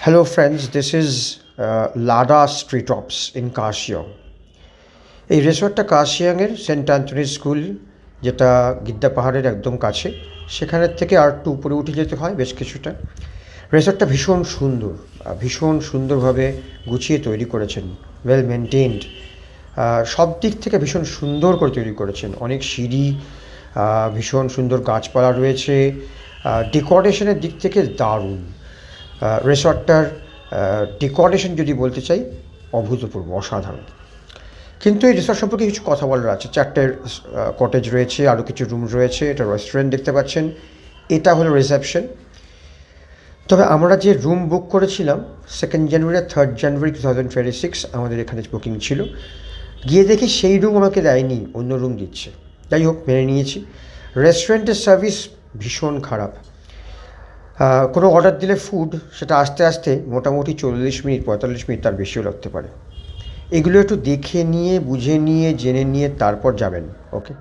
Hello, friends. This is Lada Street Ops in Karshiang. এই রিসর্টটা কার্শিয়াংয়ের Saint Anthony school, যেটা গিদ্দা পাহাড়ের একদম কাছে, সেখানের থেকে আর একটু উপরে উঠে যেতে হয় বেশ কিছুটা। রিসর্টটা ভীষণ সুন্দর, ভীষণ সুন্দরভাবে গুছিয়ে তৈরি করেছেন, ওয়েল মেনটেনড, সব দিক থেকে ভীষণ সুন্দর করে তৈরি করেছেন। অনেক সিঁড়ি, ভীষণ সুন্দর গাছপালা রয়েছে, ডেকোরেশনের দিক থেকে দারুণ। রিসর্টটার ডেকোরেশন যদি বলতে চাই, অভূতপূর্ব, অসাধারণ। কিন্তু এই রিসর্ট সম্পর্কে কিছু কথা বলার আছে। 4টে কটেজ রয়েছে, আরও কিছু রুম রয়েছে, এটা রেস্টুরেন্ট দেখতে পাচ্ছেন, এটা হলো রিসেপশন। তবে আমরা যে রুম বুক করেছিলাম 2 জানুয়ারি আর 3 জানুয়ারি 2026 আমাদের এখানে বুকিং ছিল, গিয়ে দেখি সেই রুম আমাকে দেয়নি, অন্য রুম দিচ্ছে। যাই হোক, মেনে নিয়েছি। রেস্টুরেন্টের সার্ভিস ভীষণ খারাপ। কোনো অর্ডার দিলে ফুড, সেটা আসতে আসতে মোটামুটি 40 মিনিট 45 মিনিট, তার বেশিও লাগতে পারে। এগুলো একটু দেখে নিয়ে, বুঝে নিয়ে, জেনে নিয়ে তারপর যাবেন। ওকে।